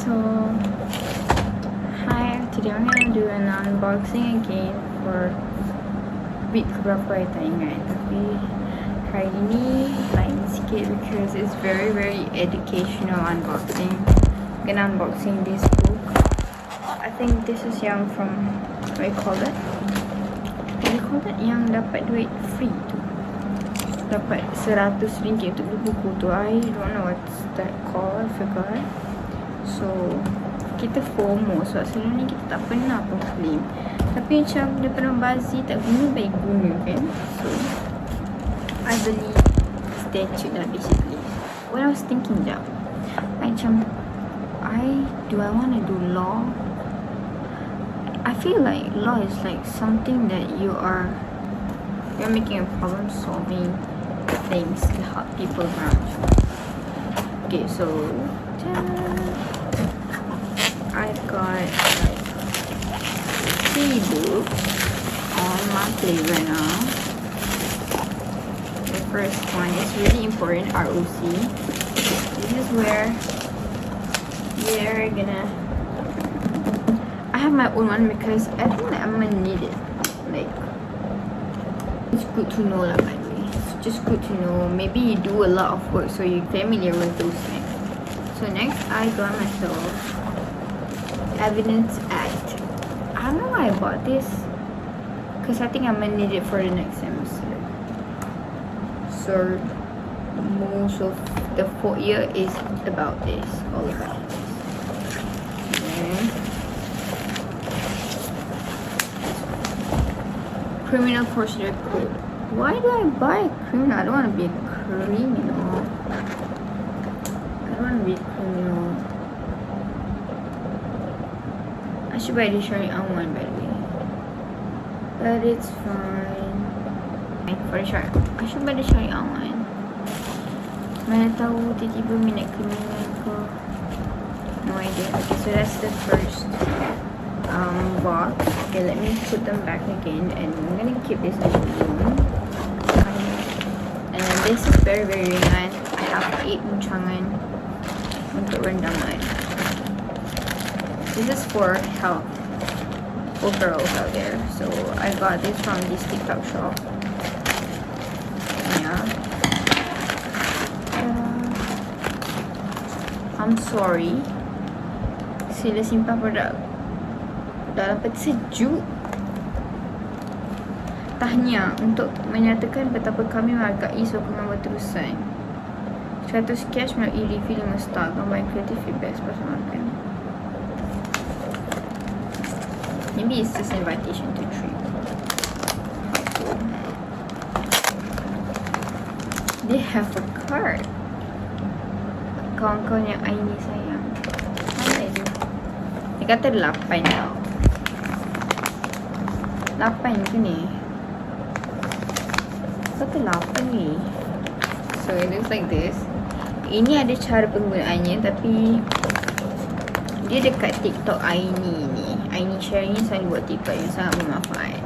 So, hi, today I'm gonna do an unboxing again for week keberapa I tak ingat. Tapi hari ni lain sikit because it's very educational unboxing. I'm gonna unboxing this book. I think this is yang from, what do you call that? Yang dapat duit free tu. Dapat RM100 untuk beli buku tu. I don't know what's that called, I forgot. So kita FOMO sebab sebelum ni kita tak pernah pun claim. Tapi macam daripada Bazi tak guna baik guna kan. So I beli statue lah basically. What I was thinking jap, macam do I want to do law? I feel like law is like something that you're making a problem solving things to help people around you. Okay, so I've got like 3 books on my plate right now. The first one is really important, ROC. This is where we're gonna, I have my own one because I think that I'm gonna need it. Like, it's good to know lah, by the way. It's just good to know. Maybe you do a lot of work so you're familiar with those things. So next I got myself Evidence Act. I don't know why I bought this because I think I'm gonna need it for the next semester. So most of the 4th year is about this, all about this. And criminal procedure code. Why do I buy a criminal? I don't want to be a criminal. I don't want to be a criminal. I should buy the Sharia one, by the way. But it's fine. For the Sharia, I should buy the Sharia one. Mana tahu tiba-tiba minat criminal ke. No idea. Okay, so that's the first box. Okay, let me put them back again, and I'm gonna keep this in the room. And then this is very ringan. I have 8 rancangan untuk rendaman. This is for health for girls out there. So I got this from this TikTok shop. Yeah. I'm sorry. Sila simpan produk dalam peti sejuk. Tahniah untuk menyatakan betapa kami menghargai sokongan berterusan. 100 cash melalui review 5 star, gambar yang kreatif, feedback pasal makan. Maybe it's just an invitation to treat. They have a card. Kawan-kawan yang Aini sayang. Mana itu? Dia kata 8 tau. 8 ke ni? Kata 8 ni. So it looks like this. Ini ada cara penggunaannya, tapi dia dekat TikTok Aini ni. Aini sharing ni selalu buat TikTok yang sangat bermanfaat.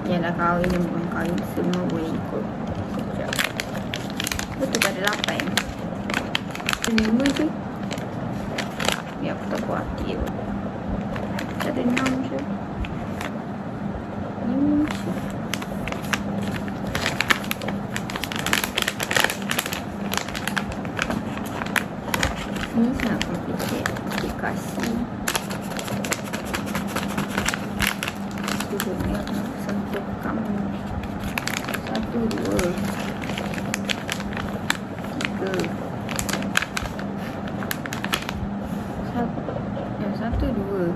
Yalah, kahwin dan bukan kahwin semua boleh ikut. Sekejap. Betul tak ada 8? 5 je. Ya, aku tak puas hati tu. Tak ada 6 je. 5 je. Ni sangat complicated. Okay, kasih. Sejujurnya sentuh kamu. 1, 2, 3. 1, 2.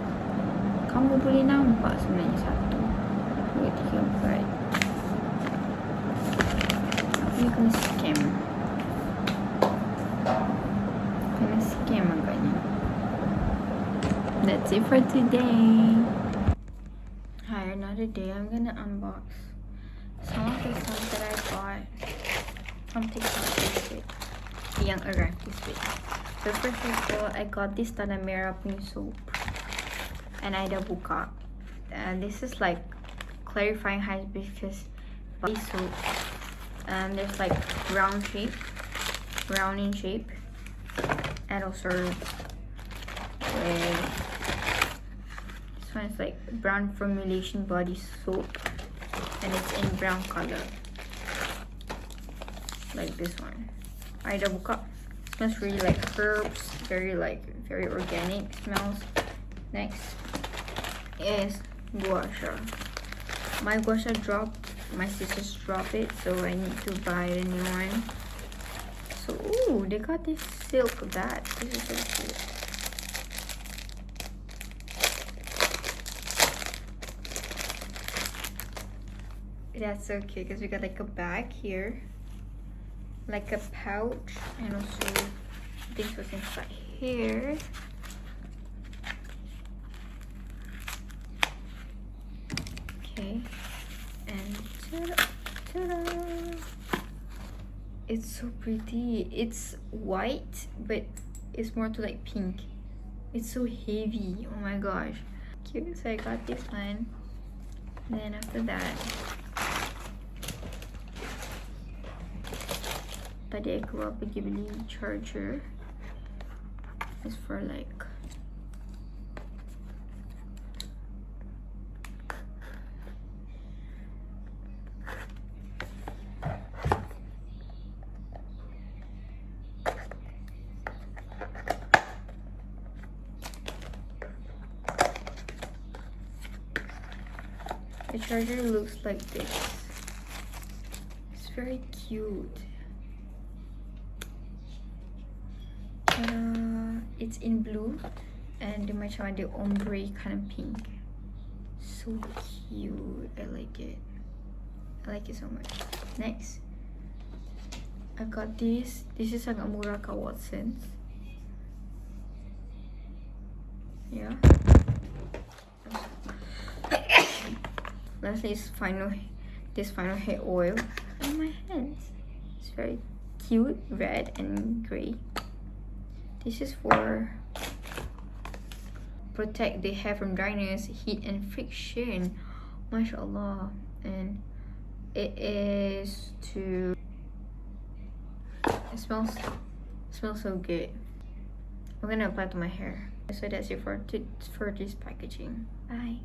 Kamu boleh nampak sebenarnya 1, 2, 3, 4. Tapi kena scam. Kena scam agaknya. That's it for today. Hi, another day. I'm gonna unbox some of the stuff that I bought from TikTok this week. Yang arrived this week. So first of all, I got this Tanah Merah punya soap. And I dah buka. And this is like clarifying hibiscus body soap. And there's like round in shape. And also is, this one is like brown formulation body soap, and it's in brown color, like this one. Ada buka. Smells really like herbs, very organic smells. Next is gua sha. My gua sha dropped, my sisters dropped it, so I need to buy a new one. So ooh, they got this silk bag. This is so cute. That's so cute because we got like a bag here, like a pouch, and also this was inside here. Okay, and ta-da! It's so pretty. It's white, but it's more to like pink. It's so heavy. Oh my gosh, cute. So I got this one. Then after that, tadi aku pergi beli charger. It's for like the charger looks like this. It's very cute. It's in blue and macam ada ombre kind of pink. So cute. I like it. I like it so much. Next, I got this. This is agak murah kat Watsons. Yeah. Lastly is this final hair oil on my hands. It's very cute, red and grey. This is for protect the hair from dryness, heat and friction. MashaAllah. And it is to, it smells so good. I'm gonna apply to my hair. So that's it for this packaging. Bye.